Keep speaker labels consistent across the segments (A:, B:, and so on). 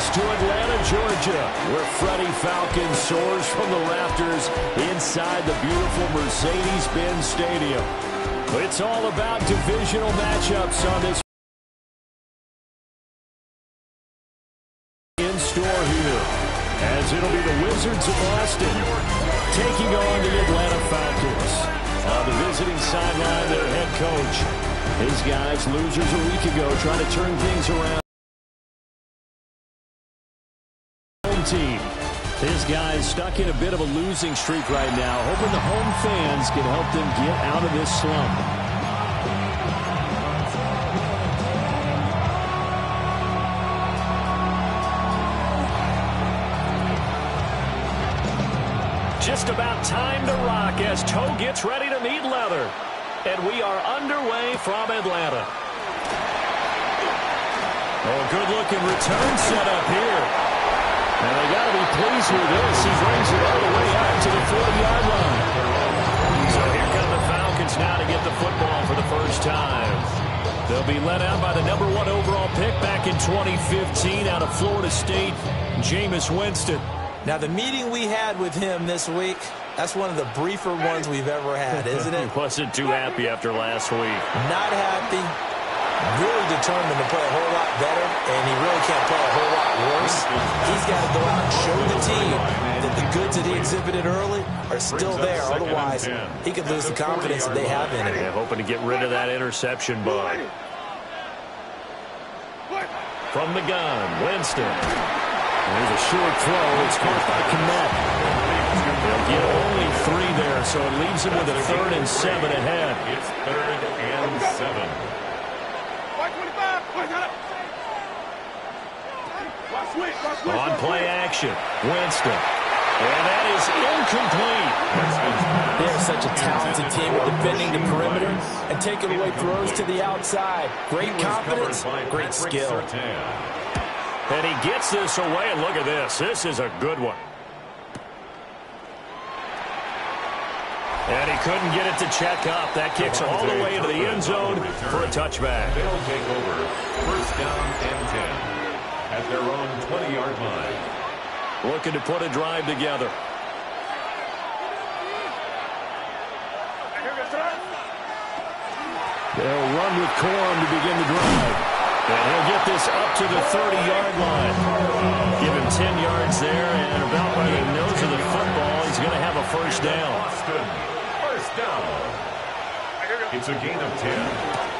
A: coast to Atlanta, Georgia, where Freddie Falcon soars from the rafters inside the beautiful Mercedes-Benz Stadium. It's all about divisional matchups on this in store here, as it'll be the Wizards of Boston taking on the Atlanta Falcons. On the visiting sideline, their head coach. His guys, losers a week ago, trying to turn things around. Home team. His guys stuck in a bit of a losing streak right now, hoping the home fans can help them get out of this slump. Just about time to rock as Toe gets ready to meet leather. And we are underway from Atlanta. Oh, good-looking return set up here. And they got to be pleased with this. He brings it all the way out to the 40-yard line. So here come the Falcons now to get the football for the first time. They'll be led out by the #1 overall pick back in 2015 out of Florida State, Jameis Winston.
B: Now, the meeting we had with him this week, that's one of the briefer ones we've ever had, isn't it?
A: He wasn't too happy after last week.
B: Not happy. Really determined to play a whole lot better, and he really can't play a whole lot worse. He's got to go out and show the team that the goods that he exhibited early are still there. Otherwise, he could lose the confidence that they have in him.
A: Yeah, hoping to get rid of that interception bug. From the gun, Winston. There's a short throw. It's caught by Kmet. They'll get only 3 there, so it leaves them with a 3rd and 7 ahead.
C: It's 3rd and 7.
A: On play action, Winston. And that is incomplete.
B: They're such a talented team at defending the perimeter and taking away throws to the outside. Great confidence, great skill.
A: And he gets this away, and look at this. This is a good one. And he couldn't get it to check up. That kicks all the way into the end zone for a touchback.
C: They'll take over 1st down and 10 at their own 20-yard line.
A: Looking to put a drive together. They'll run with Corum to begin the drive. And he'll get this up to the 30-yard line. Give him 10 yards there, and about by the nose of the football, he's going to have a 1st down.
C: Boston, 1st down. It's a gain of 10.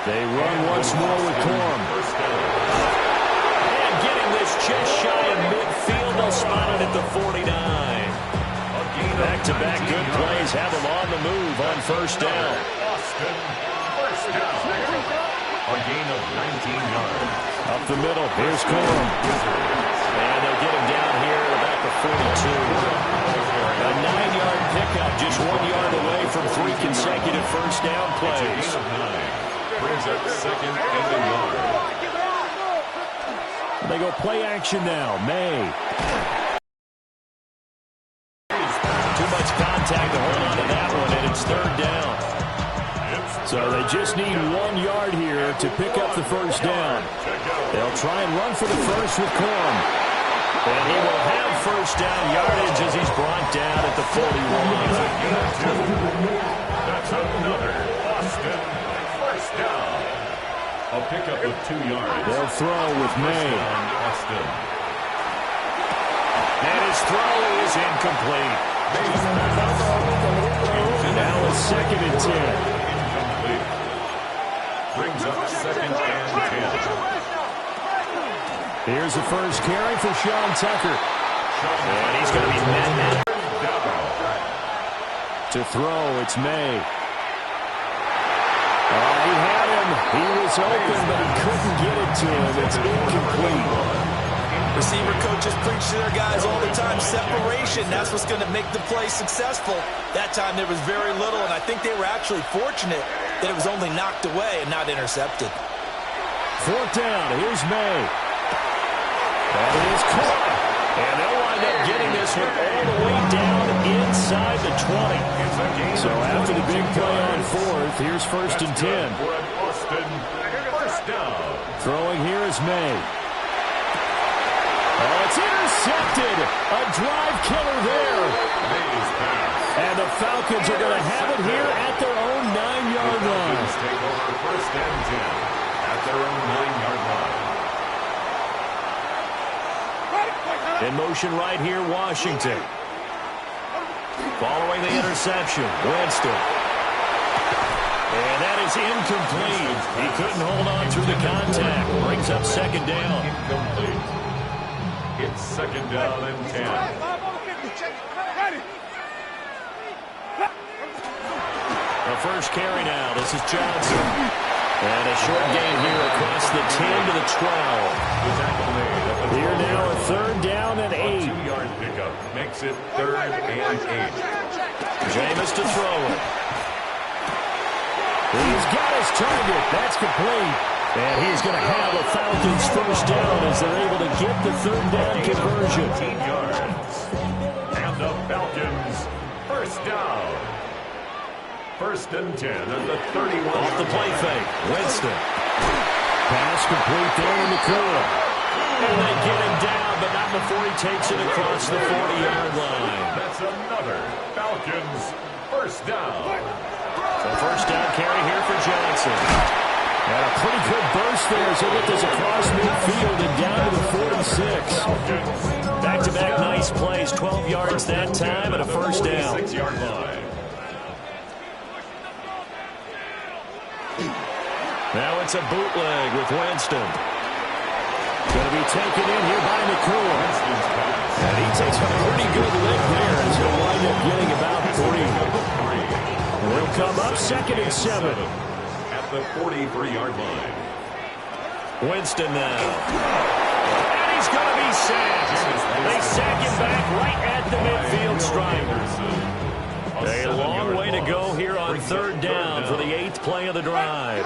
A: They run once more with Corum. And getting this just shy of midfield, they'll spot it at the 49. Back-to-back good plays have them on the move on 1st down.
C: Boston, 1st down. A gain of 19 yards.
A: Up the middle, here's Corum. And they'll get him down here at about the 42. A 9-yard pickup, just 1 yard away from 3 consecutive 1st down plays.
C: It's a gain of 9. Brings up 2nd and a yard.
A: They go play action now. May. Too much contact to hold on to that one, and it's 3rd down. So they just need 1 yard here to pick up the 1st down. They'll try and run for the 1st with Corum. And he will have 1st down yardage as he's brought down at the 41.
C: That's another Boston 1st down. A pickup of 2 yards.
A: They'll throw with May.
C: Boston.
A: And his throw is incomplete. Now it's 2nd and 10.
C: Brings up 2nd and 10.
A: Here's the 1st carry for Sean Tucker. And he's going to be met. To throw, it's May. He had him. He was open, but he couldn't get it to him. It's incomplete.
B: Receiver coaches preach to their guys all the time, separation. That's what's going to make the play successful. That time there was very little, and I think they were actually fortunate that it was only knocked away and not intercepted.
A: 4th down. Here's May. And it is caught. And they'll wind up getting this one all the way down inside the 20. So after the big play on 4th, here's 1st and 10.
C: Boston, 1st down.
A: Throwing here is May. Oh, it's intercepted. A drive killer there.
C: Mays pass.
A: And the Falcons are going to have it here at their own 9-yard line.
C: Falcons take over first and 10 at their own 9-yard line.
A: In motion right here, Washington. Following the interception, Winston. And that is incomplete. He couldn't hold on through the contact. Brings up second down.
C: Incomplete. It's second down and 10.
A: The first carry now. This is Johnson. And a short gain here across the 10 to the 12.
C: The tackle made at the
A: Here now a third down and 8.
C: 2-yard pickup makes it third and 8.
A: Jameis to throw it. He's got his target. That's complete. And he's going to have a Falcons first down as they're able to get the third down conversion.
C: 15 yards. And the Falcons first down. First and 10 at the 31.
A: Off the play fake. Winston. Pass complete there in the corner. And they get him down, but not before he takes it across the 40-yard line.
C: That's another Falcons first down.
A: So first down carry here for Johnson. And a pretty good burst there as he looked across midfield and down to the 46. Back-to-back nice plays. 12 yards that time and a first down.
C: 6-yard line.
A: Now it's a bootleg with Winston. Going to be taken in here by McCool. And he takes a pretty good lick there as he'll wind up getting about 3. Will come up second and 7.
C: At the 43-yard line.
A: Winston now. And he's going to be sacked. They sack him back right at the midfield stripe. A long way to go here on third down for the 8th play of the drive.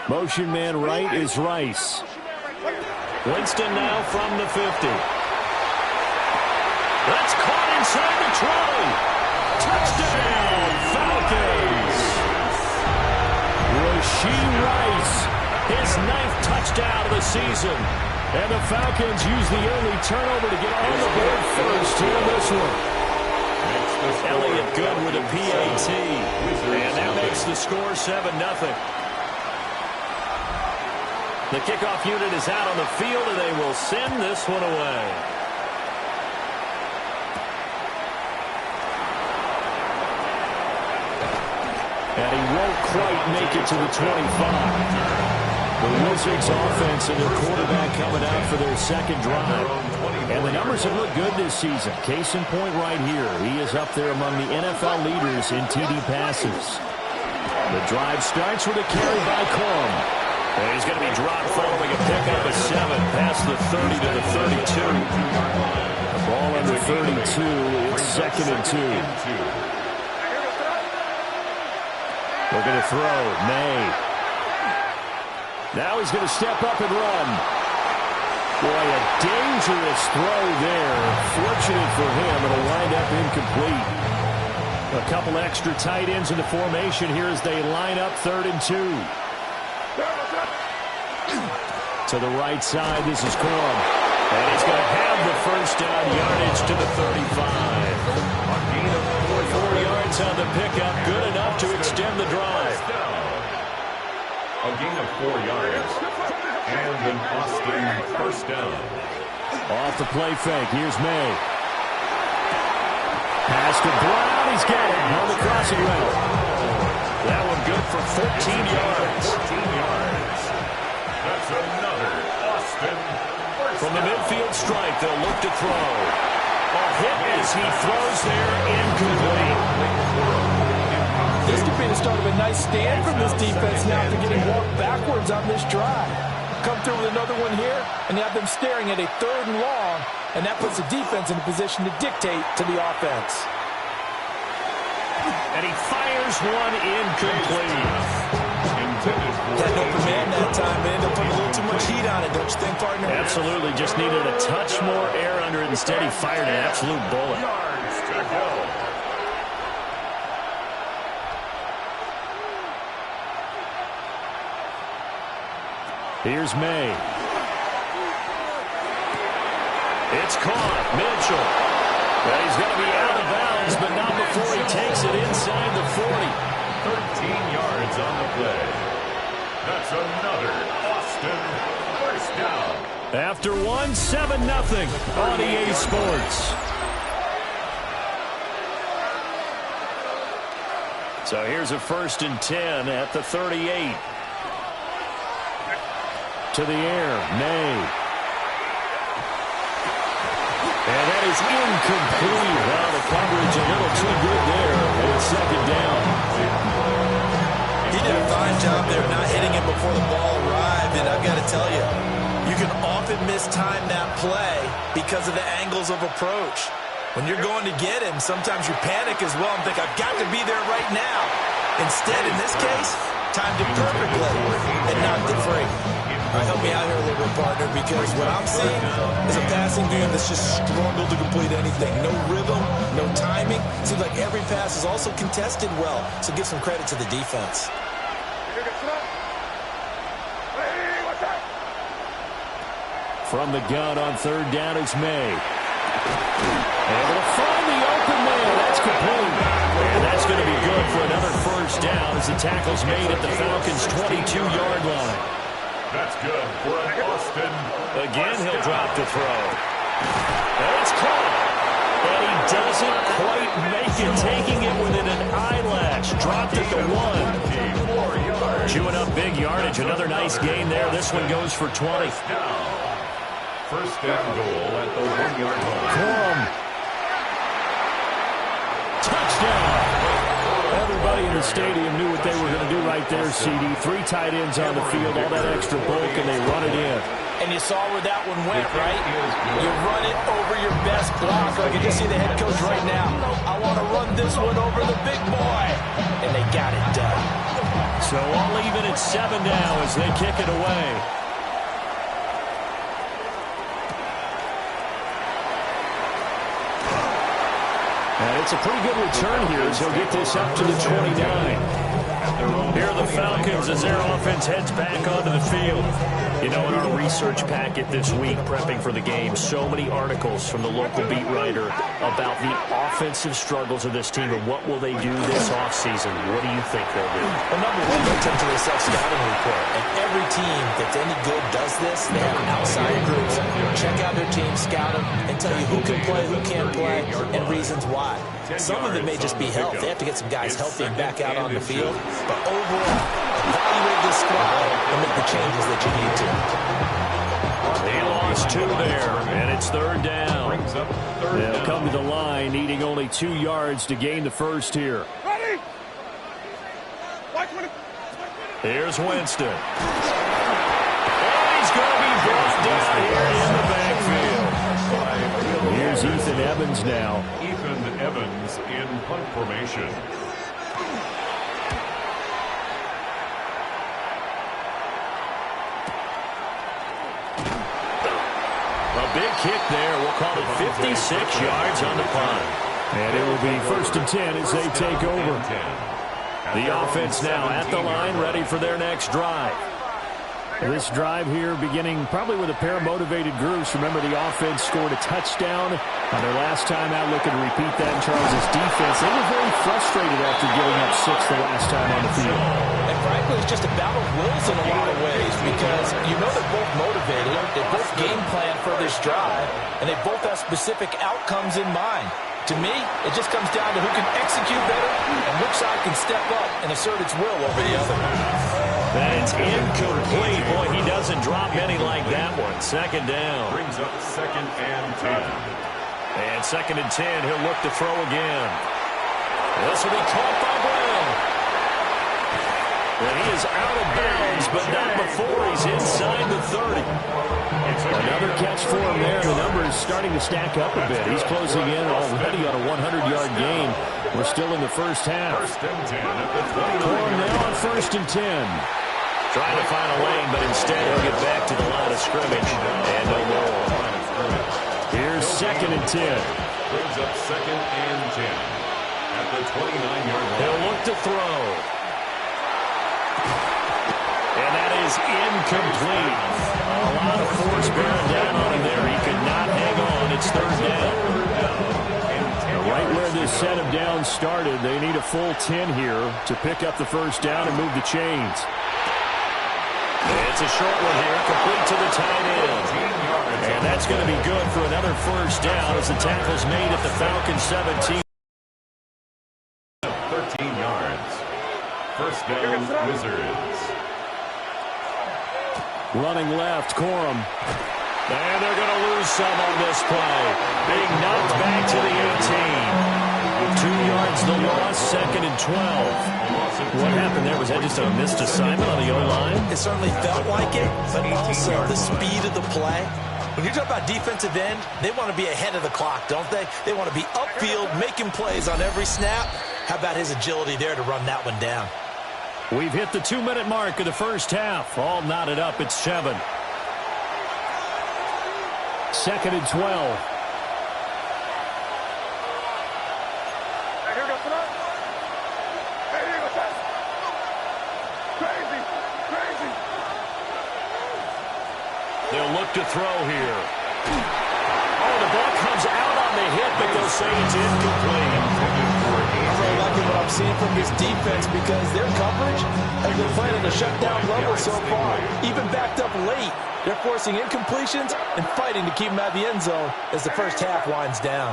A: Motion man right is Rice. Winston now from the 50. That's caught inside the 20. Touchdown, Falcons. Rashee Rice, his 9th touchdown of the season. And the Falcons use the early turnover to get on the board first here in this one. Elliott good with a PAT. And that makes the score 7-0. The kickoff unit is out on the field, and they will send this one away. And he won't quite make it to the 25. The Wizards offense and their quarterback coming out for their second drive. And the numbers have looked good this season. Case in point right here. He is up there among the NFL leaders in TD passes. The drive starts with a carry by Corum. And he's going to be dropped following a pickup of 7 past the 30 to the 32. The ball under 32. It's second and 2. Looking to throw. May. Now he's going to step up and run. Boy, a dangerous throw there. Fortunate for him, it'll wind up incomplete. A couple extra tight ends in the formation here as they line up 3rd and 2. To the right side, this is Corum. And he's going to have the first down yardage to the 35. A gain of 4 yards on the pickup, good enough to extend the drive.
C: A gain of 4 yards. And an Austin first down.
A: Off the play fake, here's May. Pass to Brown, he's got it on the crossing route. That one good for 14 yards.
C: 14 yards. That's another Austin first
A: From the midfield stripe, they'll look to throw. A hit as he throws there, incomplete.
D: This could be the start of a nice stand from this defense now after getting walked backwards on this drive. Come through with another one here, and you have them staring at a 3rd and long, and that puts the defense in a position to dictate to the offense.
A: And he fires one incomplete.
D: Had no command that time, but ended up putting a little too much heat on it, don't you think, partner?
A: Absolutely, just needed a touch more air under it. Instead, he fired an absolute bullet.
C: Yards to go.
A: Here's May. It's caught. Mitchell. Well, he's going to be out of bounds, but not before he takes it inside the 40.
C: 13 yards on the play. That's another Austin first down.
A: After one, 7-0 on EA Sports. So here's a 1st and 10 at the 38. To the air, May. And that is incomplete. Well, the coverage a little too good there. And it's 2nd down.
B: He did a fine job there not hitting him before the ball arrived. And I've got to tell you, you can often mistime that play because of the angles of approach. When you're going to get him, sometimes you panic as well and think, I've got to be there right now. Instead, in this case, timed it perfectly and knocked it free. All right, help me out here a little bit, partner, because what I'm seeing is a passing game that's just struggled to complete anything. No rhythm, no timing. Seems like every pass is also contested well, so give some credit to the defense.
A: From the gun on 3rd down, it's May. Able to find the open man. That's complete. And that's going to be good for another 1st down as the tackle's made at the Falcons' 22-yard line.
C: That's good for an Austin.
A: Again, he'll drop to throw. And it's caught. And he doesn't quite make it, taking it within an eyelash. Dropped at the 1. Chewing up big yardage. Another nice gain there. This one goes for 20.
C: First down goal at the 1-yard line.
A: Corum. Touchdown. Everybody in the stadium knew what they were going to do right there, CD. 3 tight ends on the field, all that extra bulk, and they run it in.
D: And you saw where that one went, right? You run it over your best blocker. I can just see the head coach right now. I want to run this one over the big boy. And they got it done.
A: So all even at 7 now as they kick it away. And it's a pretty good return here as he'll get this up to the 29. Here are the Falcons as their offense heads back onto the field. You know, in our research packet this week, prepping for the game, so many articles from the local beat writer about the offensive struggles of this team and what will they do this offseason. What do you think they'll do?
B: Well, number one, they'll turn to their self-scouting report. And every team that's any good does this. They have outside groups. Check out their team, scout them, and tell you who can play, who can't play, and reasons why. Some of it may just be health. They have to get some guys healthy and back out on the field. But overall, evaluate this squad and make the changes that you need to.
A: He lost 2 there, and it's 3rd down. They'll come to the line, needing only 2 yards to gain the 1st here. Here's Winston. And he's going to be brought down here in the backfield. Here's Ethan Evans now.
C: Ethan Evans in punt formation.
A: A big kick there. We'll call it 56 yards on the punt. And it will be 1st and 10 as they take over. The offense now at the line, ready for their next drive. This drive here beginning probably with a pair of motivated groups. Remember, the offense scored a touchdown on their last time out. Looking to repeat that in Charles' defense. They were very frustrated after giving up 6 the last time on the field.
D: And frankly, it's just a battle of wills in a lot of ways because you know they're both motivated. They both game plan for this drive, and they both have specific outcomes in mind. To me, it just comes down to who can execute better and which side can step up and assert its will over the other.
A: That's incomplete. Boy, he doesn't drop many like that one. 2nd down.
C: Brings up 2nd and 10.
A: And 2nd and 10, he'll look to throw again. This will be caught by Brown. And he is out of bounds, but not before he's inside the 30. Another catch for him there. The number is starting to stack up a bit. He's closing in already on a 100-yard game. We're still in the first half.
C: 1st and 10 at the 29.
A: Corum now on 1st and 10. Trying to find a lane, but instead he'll get back to the line of scrimmage and no more. Here's 2nd and 10.
C: Brings up 2nd and 10 at the 29-yard line.
A: He'll look to throw. And that is incomplete. A lot of force bearing down on him there. He could not hang on set of downs started. They need a full 10 here to pick up the first down and move the chains. It's a short one here, complete to the tight end. And that's going to be good for another first down as the tackle's made at the Falcons 17.
C: 13 yards. First down, Wizards.
A: Running left, Corum. And they're going to lose some on this play. Being knocked back to the 18. 2 yards the loss, second and 12. What happened there? Was that just a missed assignment on the O-line?
B: It certainly felt like it, but also the speed of the play. When you talk about defensive end, they want to be ahead of the clock, don't they? They want to be upfield, making plays on every snap. How about his agility there to run that one down?
A: We've hit the 2-minute mark of the first half. All knotted up at 7. Second and 12. They'll look to throw here. Oh, the ball comes out on the hit, but they'll say it's incomplete.
D: I'm really liking what I'm seeing from this defense because their coverage has been playing at a shutdown level so far. Even backed up late, they're forcing incompletions and fighting to keep them out of the end zone as the first half winds down.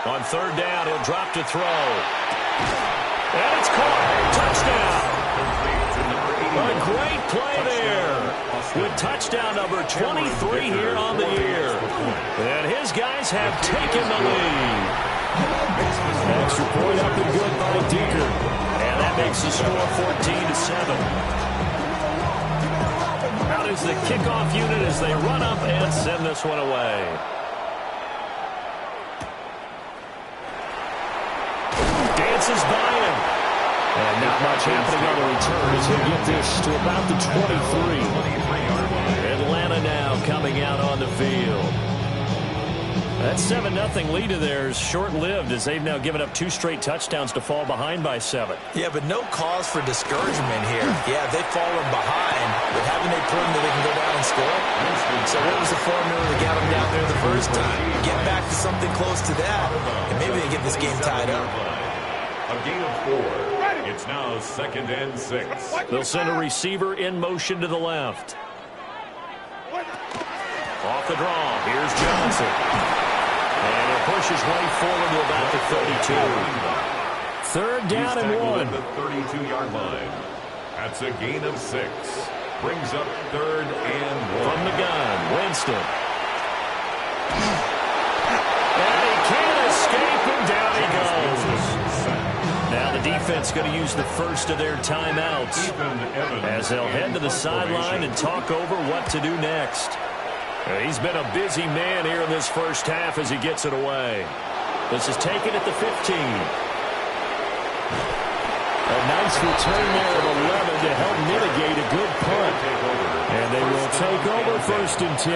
A: On third down, he'll drop to throw. And it's caught. Touchdown. A great play there. With touchdown number 23 here on the year. And his guys have taken the lead. Extra point up and good by Decker. And that makes the score 14-7. Out is the kickoff unit as they run up and send this one away. Dances by him. And not much happening on the return as he'll get this to about the 23. Atlanta now coming out on the field. That 7-0 lead of theirs short-lived as they've now given up 2 straight touchdowns to fall behind by 7.
B: Yeah, but no cause for discouragement here. Yeah, they've fallen behind, but haven't they proven that they can go down and score? So what was the formula that got them down there the first time? Get back to something close to that, and maybe they get this game tied up.
C: A gain of 4. It's now second and 6.
A: They'll send a receiver in motion to the left. Off the draw, here's Johnson. And he'll push his way forward to about the 32. Third down and 1.
C: At the 32-yard line. That's a gain of 6. Brings up third and 1.
A: From the gun, Winston. And he can't escape, and down he goes. Now the defense going to use the first of their timeouts as they'll head to the sideline and talk over what to do next. He's been a busy man here in this first half as he gets it away. This is taken at the 15. A nice return there of 11 to help mitigate a good punt. And they will take over first and 10.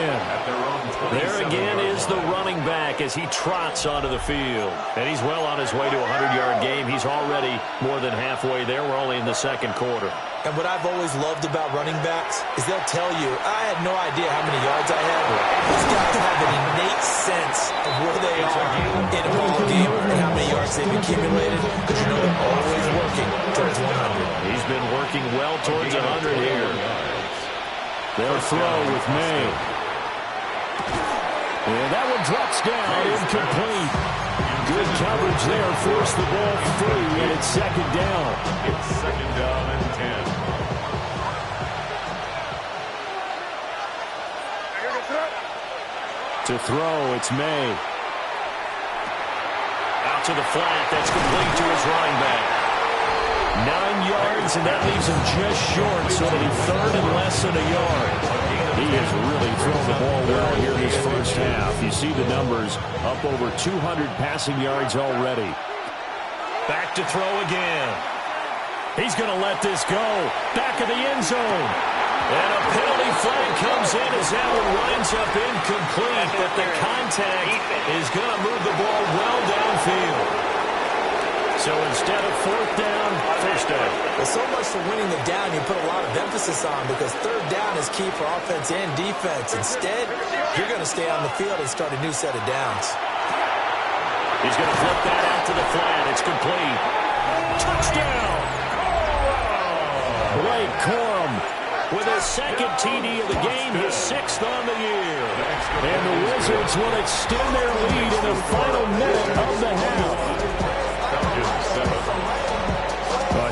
A: There again is the running back as he trots onto the field. And he's well on his way to a 100-yard game. He's already more than halfway there. We're only in the second quarter.
B: And what I've always loved about running backs is they'll tell you, I had no idea how many yards I had. These guys have an innate sense of where they are in a ball game and how many yards they've accumulated because you know they're always working towards 100.
A: He's been working well towards 100 here. They'll throw with May. And that one drops down, incomplete. Good coverage there, forced the ball free, and it's second down.
C: It's second down and 10.
A: To throw, it's May. Out to the flat, that's complete to his running back. 9 yards, and that leaves him just short, so it'll be third and less than a yard. He has really thrown the ball well here in his first half. You see the numbers, up over 200 passing yards already. Back to throw again. He's going to let this go. Back of the end zone. And a penalty flag comes in as that one winds up incomplete, but the contact is going to move the ball well downfield. So instead of fourth down, first down.
B: Well, so much for winning the down you put a lot of emphasis on because third down is key for offense and defense. Instead, you're going to stay on the field and start a new set of downs.
A: He's going to flip that out to the flat. It's complete. Touchdown! Blake Corum with his second TD of the game, his 6th on the year. And the Wizards will extend their lead in the final minute of the half.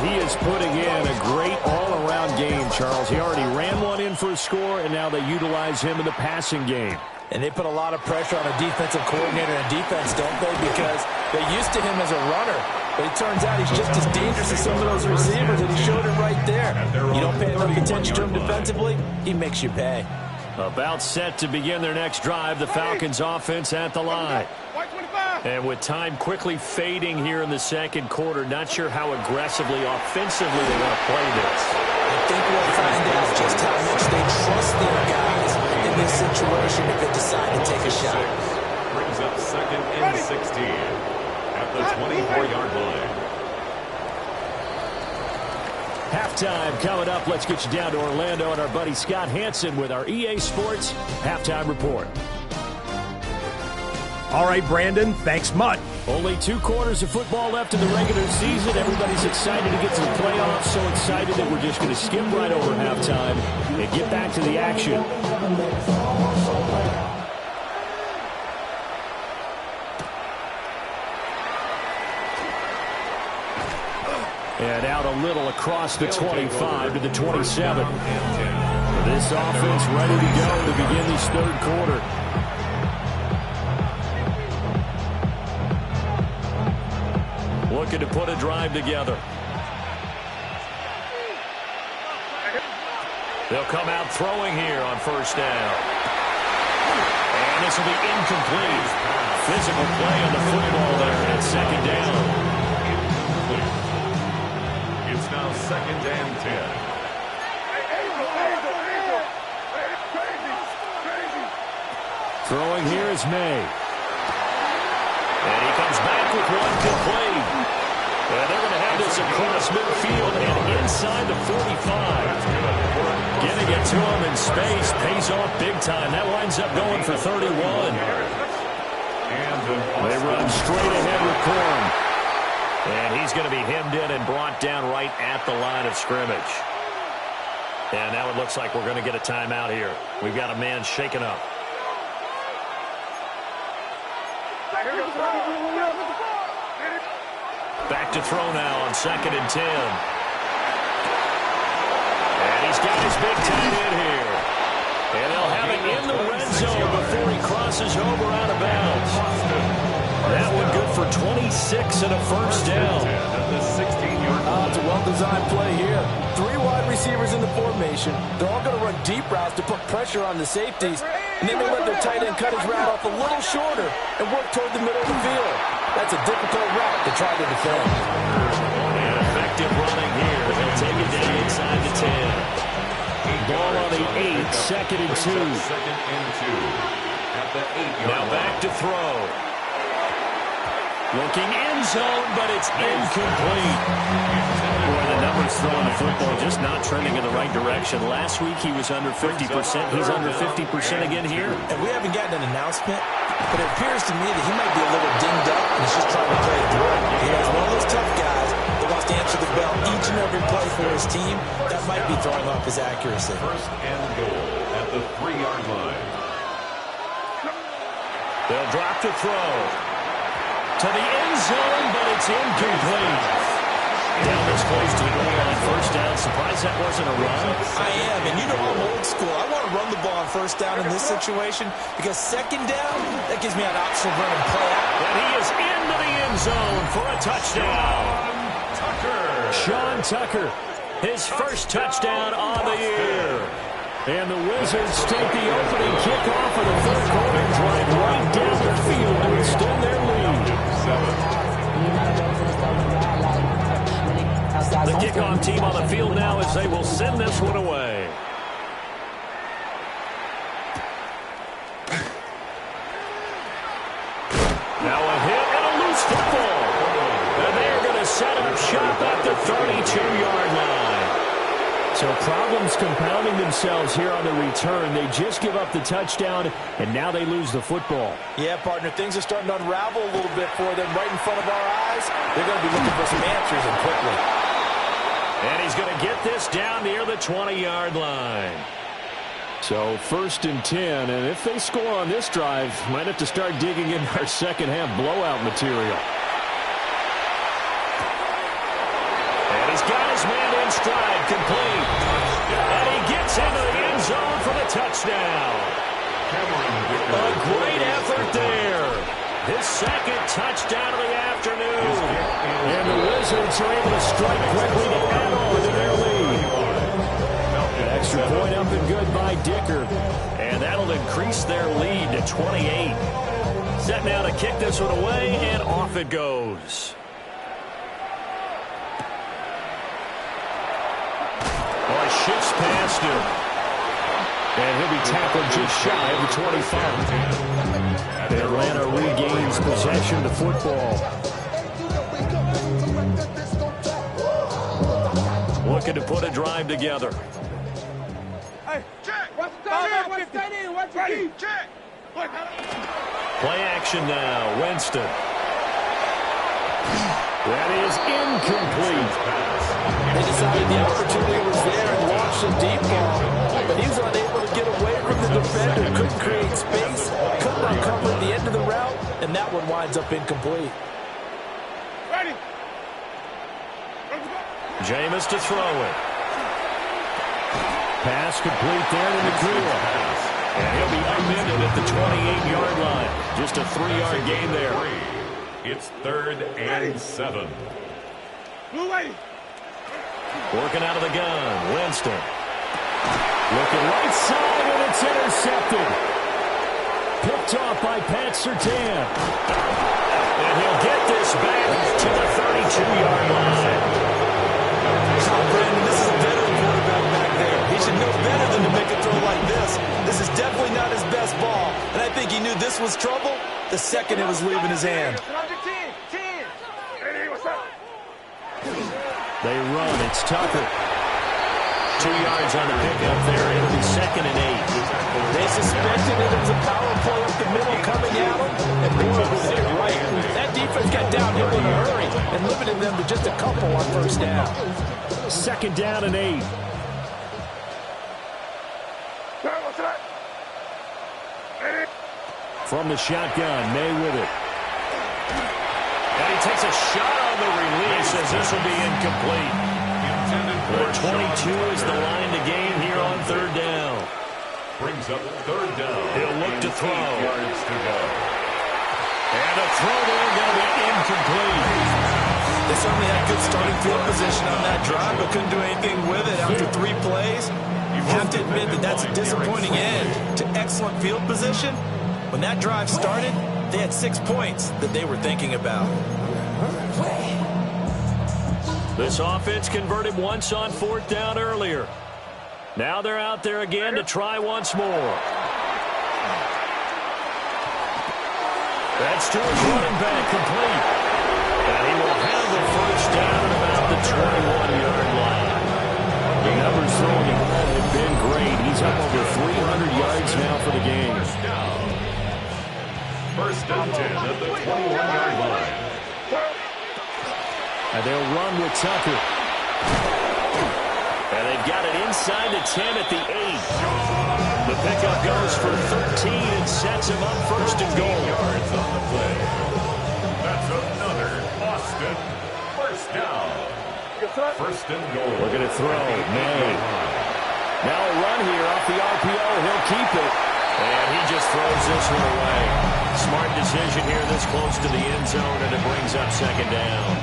A: He is putting in a great all-around game, Charles. He already ran one in for a score, and now they utilize him in the passing game.
D: And they put a lot of pressure on a defensive coordinator and defense, don't they? Because they're used to him as a runner. But it turns out he's just as dangerous as some of those receivers, and he showed it right there. You don't pay enough attention to him defensively, he makes you pay.
A: About set to begin their next drive, the Falcons offense at the line. And with time quickly fading here in the second quarter, not sure how aggressively, offensively they want to play this.
B: I think we'll find out just how much they trust their guys in this situation if they decide to take a shot.
C: Brings up 2nd and 16 at the 24-yard line.
A: Halftime coming up. Let's get you down to Orlando and our buddy Scott Hanson with our EA Sports Halftime Report.
E: All right, Brandon, thanks much.
A: Only 2 quarters of football left in the regular season. Everybody's excited to get to the playoffs, so excited that we're just going to skip right over halftime and get back to the action. And out a little across the 25 to the 27. This offense ready to go to begin this third quarter. Looking to put a drive together. They'll come out throwing here on first down. And this will be incomplete. Physical play on the football there at second down.
C: It's now 2nd and 10.
A: Throwing here is May. And he comes back with one complete. And they're going to have this across midfield and inside the 45. Getting it to him in space pays off big time. That winds up going for 31. They run straight ahead with Corum. And he's going to be hemmed in and brought down right at the line of scrimmage. And now it looks like we're going to get a timeout here. We've got a man shaken up. Back to throw now on 2nd and 10. And he's got his big tight end here. And they'll have it in the red zone before he crosses over out of bounds. That one good for 26 and a first down.
D: It's a well-designed play here. 3 wide receivers in the formation. They're all going to run deep routes to put pressure on the safeties. And then they let their tight end cut his route off a little shorter and work toward the middle of the field. That's a difficult route to try to defend.
A: And effective running here. They'll take it down inside the 10. Ball on the 8, 2nd and 2.
C: 2nd and 2 at the 8-yard line.
A: Now back to throw. Looking end zone, but it's incomplete. Boy, the numbers throwing the football just not trending in the right direction. Last week he was under 50%. He's under 50% again here.
B: And we haven't gotten an announcement, but it appears to me that he might be a little dinged up and he's just trying to play it through. He's one of those tough guys that wants to answer the bell each and every play for his team. That might be throwing off his accuracy.
C: 1st and goal at the 3-yard line.
A: They'll drop to throw. To the end zone, but it's incomplete. Down this close to the goal line, first down. Surprised that wasn't a run.
B: I am, and you know I'm old school. I want to run the ball on first down in this situation because second down, that gives me an option of running play out.
A: And he is into the end zone for a touchdown. Sean Tucker, his first touchdown on the year. And the Wizards take the opening kickoff of the third quarter, drive right down the field to extend their lead. The kickoff team on the field now as they will send this one away. Now a hit and a loose football. And they're going to set up shop at the 32-yard line. So problems compounding themselves here on the return. They just give up the touchdown, and now they lose the football.
D: Yeah, partner, things are starting to unravel a little bit for them right in front of our eyes. They're going to be looking for some answers, and quickly.
A: And he's going to get this down near the 20-yard line. So 1st and 10, and if they score on this drive, might have to start digging in our second-half blowout material. And he's got his man in stride, complete. And he gets into the end zone for the touchdown. A great effort there. His second touchdown of the afternoon. And the Wizards are able to strike quickly to add on to their lead. Extra point up and good by Dicker. And that'll increase their lead to 28. Set now to kick this one away, and off it goes. Well, he shifts past him. And he'll be tackled just shy of the 25. Atlanta regains possession of the football. Looking to put a drive together.
F: Hey, check. What's that in? What's the key? Check.
A: Play action now. Winston. That is incomplete.
D: They decided the opportunity was there and launched a deep ball, but he was unable to get away from the defender. Couldn't create space, couldn't uncover the end of the route, and that one winds up incomplete.
F: Ready.
A: Jameis to throw it. Pass complete there to Nakua. And he'll be upended at the 28-yard line. Just a 3-yard gain there.
C: It's 3rd and 7.
F: Blue lady.
A: Working out of the gun. Winston. Looking right side, and it's intercepted. Picked off by Pat Surtain. And he'll get this back to the 32-yard line.
B: Brandon, this is a veteran quarterback back there. He should know better than to make a throw like this. This is definitely not his best ball. And I think he knew this was trouble the second it was leaving his hand.
A: They run. It's Tucker. 2 yards on the pickup there. It'll be 2nd and 8.
D: They suspected it was a power play up the middle coming at them, and boy, was it right. That defense got downhill in a hurry and limited them to just a couple on 1st down.
A: 2nd down and 8. From the shotgun, May with it. And he takes a shot on the release as this will be incomplete. The 22 is the line to gain here on 3rd down.
C: Brings up 3rd down.
A: He'll look to throw.
C: 8 yards to go.
A: And a throw there going to be incomplete.
B: They certainly had good starting field position on that drive, but couldn't do anything with it after 3 plays. You have to admit that that's a disappointing end to excellent field position. When that drive started, they had 6 points that they were thinking about.
A: This offense converted once on 4th down earlier. Now they're out there again to try once more. That's to his running back, complete. And he will have the 1st down at about the 21-yard line. The numbers throwing the ball have been great. He's up over 300 yards now for the game.
C: 1st and 10 at the 21-yard line.
A: And they'll run with Tucker. And they've got it inside the 10 at the 8. The pickup goes for 13 and sets him up 1st and goal.
C: Yards on the play. That's another Austin 1st down. 1st and goal.
A: We're going to throw. May. Now a run here off the RPO. He'll keep it. And he just throws this one away. Smart decision here this close to the end zone, and it brings up 2nd down.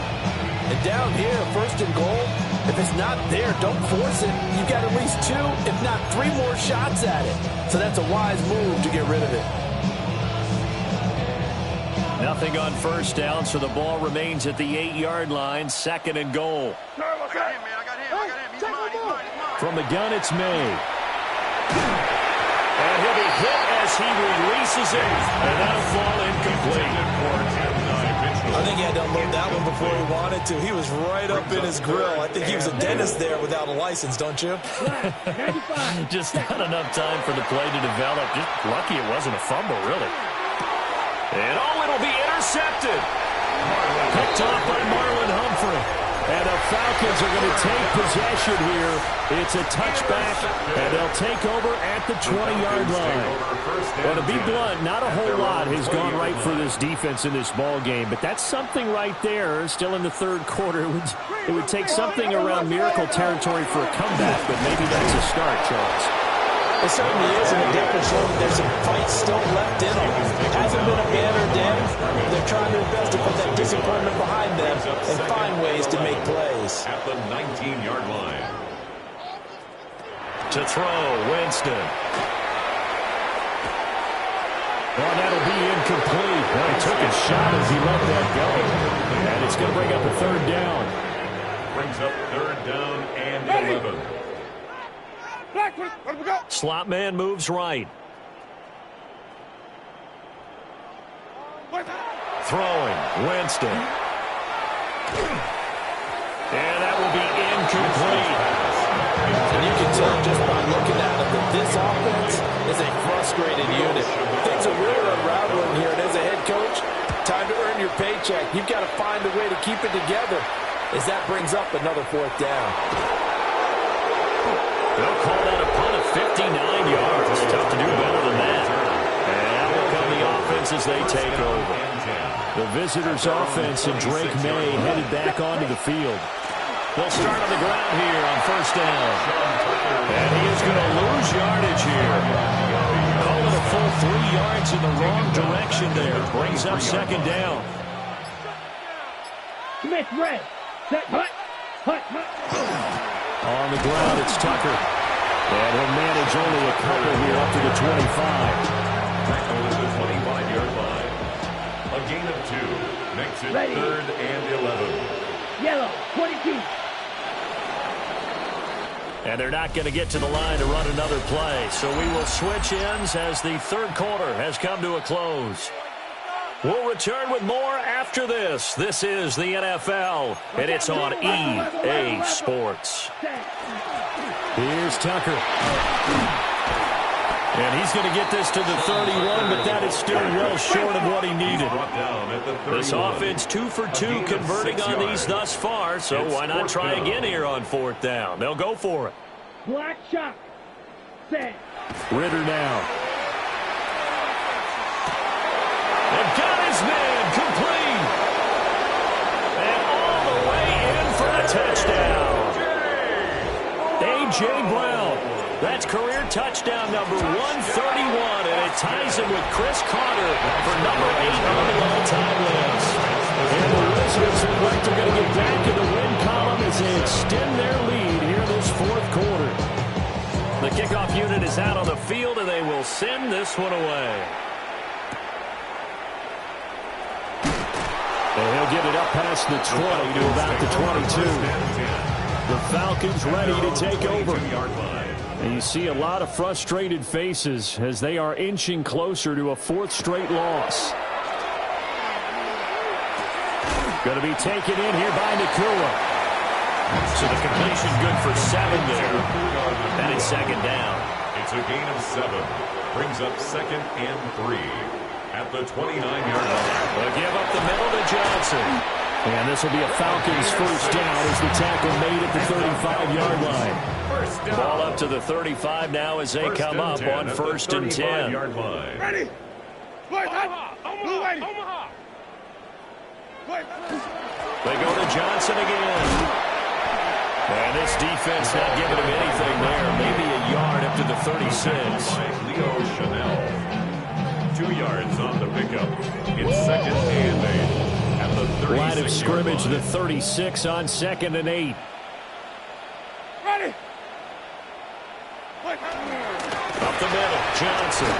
D: And down here, 1st and goal, if it's not there, don't force it. You've got at least 2, if not 3 more shots at it. So that's a wise move to get rid of it.
A: Nothing on 1st down, so the ball remains at the 8-yard line, 2nd and goal.
F: I got him, man. He's mine.
A: From the gun, it's May. And he'll be hit as he releases it, and that'll fall incomplete.
B: I think he had to unload that one before he wanted to. He was right up in his grill. I think he was a dentist there without a license, don't you?
A: Just not enough time for the play to develop. Just lucky it wasn't a fumble, really. And it'll be intercepted. Picked off by Marlon Humphrey. And the Falcons are going to take possession here. It's a touchback, and they'll take over at the 20-yard line. Well, to be blunt, not a whole lot has gone right for this defense in this ball game, but that's something right there. Still in the third quarter. It would take something around miracle territory for a comeback, but maybe that's a start, Charles.
B: It certainly is, and it definitely shows there's some fight still left in them. It hasn't been a banner day. They're trying their best to put that disappointment behind them and find ways to make plays.
C: At the 19-yard line.
A: To throw, Winston. Well, that'll be incomplete. Well, he took a shot as he let that go. And it's going to bring up a third down.
C: Brings up third down and 11.
A: Slot man moves right. Throwing, Winston. And that will be incomplete.
B: And you can tell just by looking at it that this offense is a frustrated unit. Things are really unraveling here, and as a head coach, time to earn your paycheck. You've got to find a way to keep it together as that brings up another fourth down.
A: They'll call that a punt of 59 yards. It's tough to do better than that. And out will come the offense as they take over. The visitors' offense and Drake May headed back onto the field. They'll start on the ground here on first down. And he is going to lose yardage here. Call it a full 3 yards in the wrong direction there. Brings up second down.
F: Smith, red. Set, hut.
A: On the ground, it's Tucker. And he'll manage only a couple here up to the 25.
C: Tackle at the 25-yard line. A gain of 2. Makes it
F: Ready.
C: third and 11.
F: Yellow, 22.
A: And they're not going to get to the line to run another play. So we will switch ends as the third quarter has come to a close. We'll return with more after this. This is the NFL, and it's on EA Sports. Here's Tucker. And he's going to get this to the 31, but that is still well short of what he needed. This offense 2 for 2 converting on these thus far, so why not try again here on fourth down? They'll go for it.
F: Black shot. Set.
A: Ritter now. And got his man complete. And all the way in for a touchdown. A.J. Brown. That's career touchdown number 131, and it ties him with Chris Carter for number 8 on the all-time list. And the Wizards look like they're going to get back in the win column as they extend their lead here this fourth quarter. The kickoff unit is out on the field, and they will send this one away. And he'll get it up past the 20 to about the 22. The Falcons ready to take over. And you see a lot of frustrated faces as they are inching closer to a fourth straight loss. Going to be taken in here by Nakua. So the completion good for 7 there. And it's second down.
C: It's a gain of 7. Brings up second and 3. At the 29-yard line.
A: They'll give up the middle to Johnson. And this will be a Falcons first down as the tackle made at the 35-yard line. Ball up to the 35 now as they come up on first and 10.
F: Ready. Omaha.
A: They go to Johnson again. And this defense not giving him anything there. Maybe a yard up to the 36.
C: Leo Chanel. 2 yards on the pickup. It's second and 8. At the 36-yard
A: line of scrimmage,
C: line.
A: the 36 on second and 8.
F: Ready.
A: Up the middle, Johnson.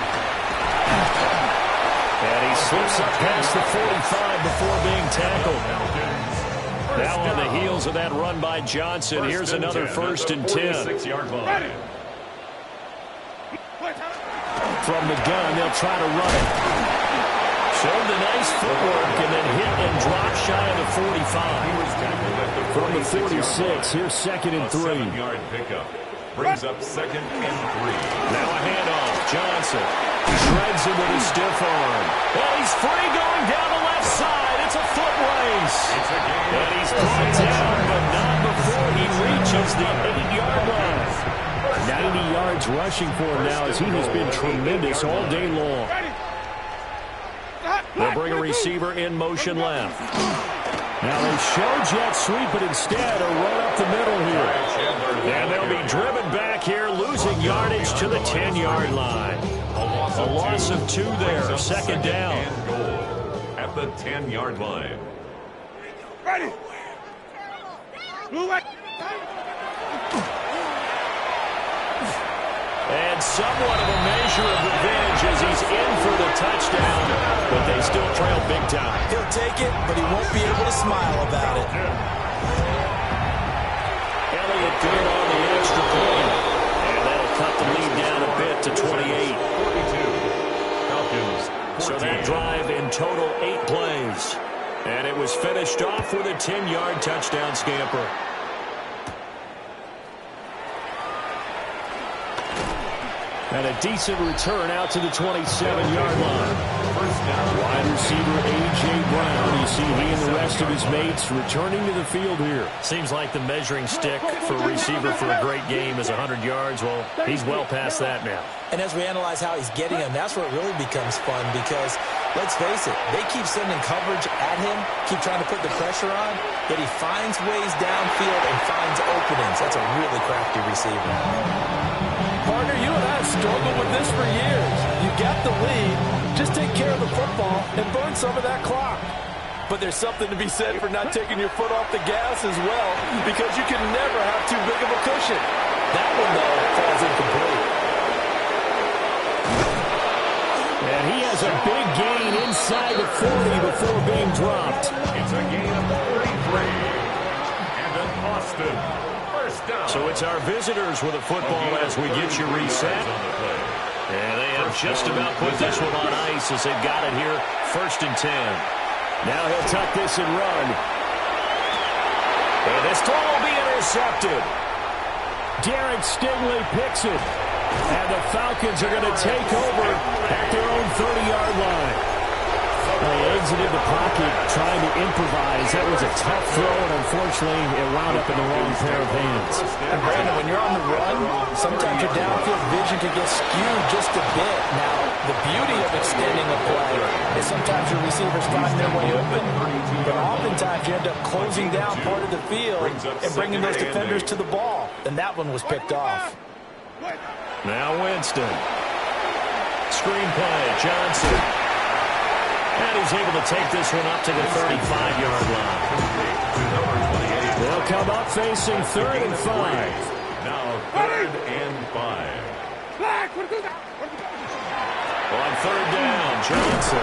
A: And he slips up past the 45 before being tackled. Now on the heels of that run by Johnson, here's another first and 10.
C: 46-yard line.
A: From the gun, they'll try to run it. Showed the nice footwork and then hit and dropped shy of the 45. From the 46, here's 2nd and 3.
C: 7-yard pickup. Brings up 2nd and 3.
A: Now a handoff. Johnson shreds him with his stiff arm. And he's free going down the left side. It's a foot race. And he's brought down, but not before he reaches the 8-yard line. 90 yards rushing for him now as he has been tremendous all day long. They'll bring a receiver in motion left. Now they show jet sweep, but instead a run up the middle here. And they'll be driven back here, losing yardage to the 10-yard line. A loss of 2 there, 2nd down.
C: At the 10-yard line.
F: Ready. Move it.
A: And somewhat of a measure of revenge as he's in for the touchdown, but they still trail big time.
B: He'll take it, but he won't be able to smile about it.
A: Elliott good on the extra point. And that'll cut the lead down a bit to 28.
C: 42. Falcons.
A: So that drive in total 8 plays. And it was finished off with a 10-yard touchdown scamper. And a decent return out to the 27-yard line. Wide receiver A.J. Brown. You see he and the rest of his mates returning to the field here. Seems like the measuring stick for a receiver for a great game is 100 yards. Well, he's well past that now.
B: And as we analyze how he's getting them, that's where it really becomes fun because, let's face it, they keep sending coverage at him, keep trying to put the pressure on, yet he finds ways downfield and finds openings. That's a really crafty receiver.
D: Partner, you and I have struggled with this for years. You got the lead. Just take care of the football and burn some of that clock. But there's something to be said for not taking your foot off the gas as well, because you can never have too big of a cushion.
B: That one, though, falls incomplete.
A: And he has a big gain inside the 40 before being dropped.
C: It's a gain of 33. And then Austin. First down.
A: So it's our visitors with a football as we get you reset. And they have just about put this one on ice as they've got it here. 1st and 10. Now he'll tuck this and run. And this throw will be intercepted. Derek Stingley picks it. And the Falcons are going to take over at their own 30-yard line. They exited the pocket trying to improvise. That was a tough throw, and unfortunately, it wound up in the wrong pair of hands.
D: And Brandon, when you're on the run, sometimes your downfield vision can get skewed just a bit. Now, the beauty of extending a play is sometimes your receivers find their way open, but oftentimes you end up closing down part of the field and bringing those defenders to the ball. And that one was picked off.
A: Now Winston. Screen play, Johnson. And he's able to take this one up to the 35-yard line. They'll come up facing 3rd and 5.
C: Now 3rd and 5.
A: On 3rd down, Johnson.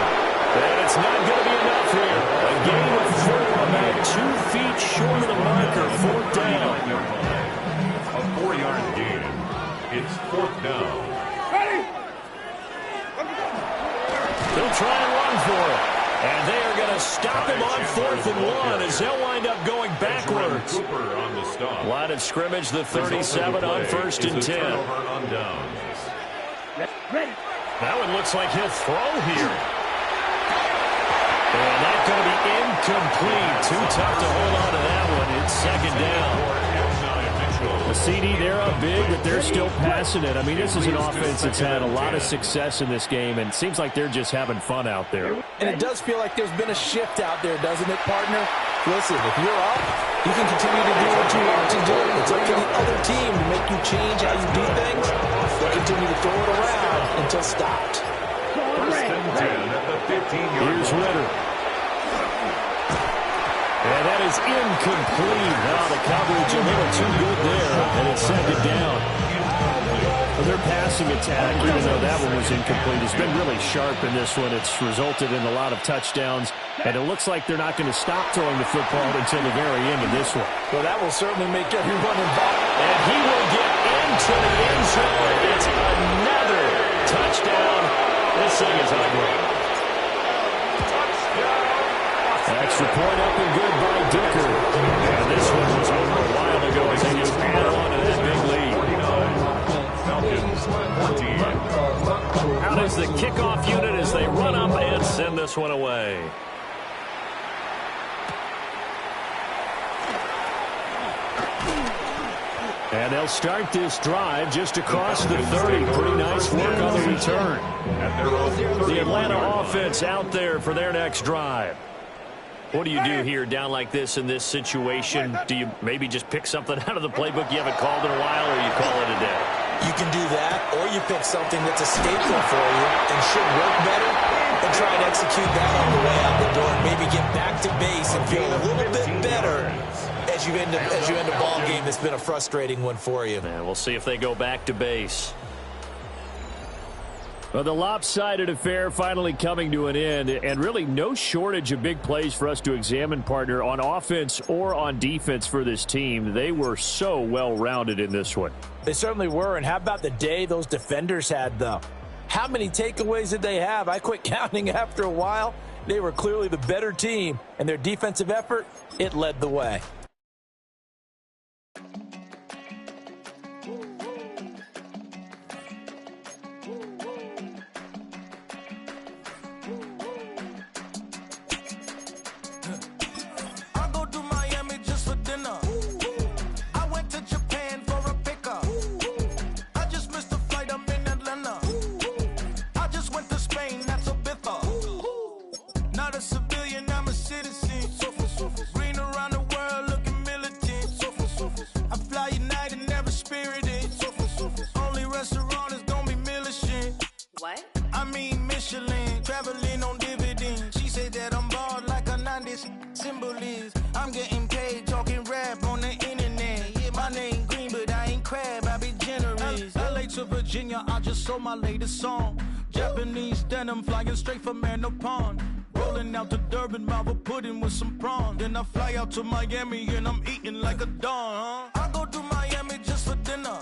A: And it's not going to be enough here. A gain of 4, about 2 feet short of the marker. 4th down.
C: A 4-yard gain. It's 4th down.
A: They'll try and run for it. And they are going to stop him on 4th and 1 as they'll wind up going backwards.
C: Cooper on the stop.
A: Line of scrimmage, the 37 on 1st and 10.
C: On downs.
A: That one looks like he'll throw here. And that's going to be incomplete. Too tough to hold on to that one. It's 2nd down. The CD, they're up big, but they're still passing it. I mean, this is an offense that's had a lot of success in this game, and it seems like they're just having fun out there.
D: And it does feel like there's been a shift out there, doesn't it, partner? Listen, if you're up, you can continue to do what you want to do. It's up to the other team to make you change how you do things. They'll continue to throw it around until stopped.
C: 1st and 10 at the 15-yard line.
A: Here's Ritter. And that is incomplete. Now the coverage a little too good there, and it's 2nd down. Well, their passing attack, even though that one was incomplete, has been really sharp in this one. It's resulted in a lot of touchdowns, and it looks like they're not going to stop throwing the football until the very end of this one.
D: Well, that will certainly make everyone involved.
A: And he will get into the end zone. It's another touchdown. This thing is ugly. Extra point up and good by Dicker. And this one was over a while ago as they just add on to that big lead.
C: Falcons 14.
A: Out is the kickoff unit as they run up and send this one away. And they'll start this drive just across the 30. Pretty nice work on the return. The Atlanta offense out there for their next drive. What do you do here down like this in this situation? Do you maybe just pick something out of the playbook you haven't called in a while, or you call it a day?
B: You can do that, or you pick something that's a staple for you and should work better, and try and execute that on the way out the door, and maybe get back to base and feel a little bit better as you end a ball game that's been a frustrating one for you.
A: And we'll see if they go back to base. Well, the lopsided affair finally coming to an end, and really no shortage of big plays for us to examine, partner, on offense or on defense for this team. They were so well-rounded in this one.
D: They certainly were, and how about the day those defenders had, though? How many takeaways did they have? I quit counting after a while. They were clearly the better team, and their defensive effort, it led the way.
G: I'm getting paid talking rap on the internet. Yeah, my name green, but I ain't crab, I be generous. LA to Virginia, I just sold my latest song. Japanese denim flying straight from Manapon. Rolling out to Durban, Marvel pudding with some prawns. Then I fly out to Miami and I'm eating like a don, huh? I go to Miami just for dinner.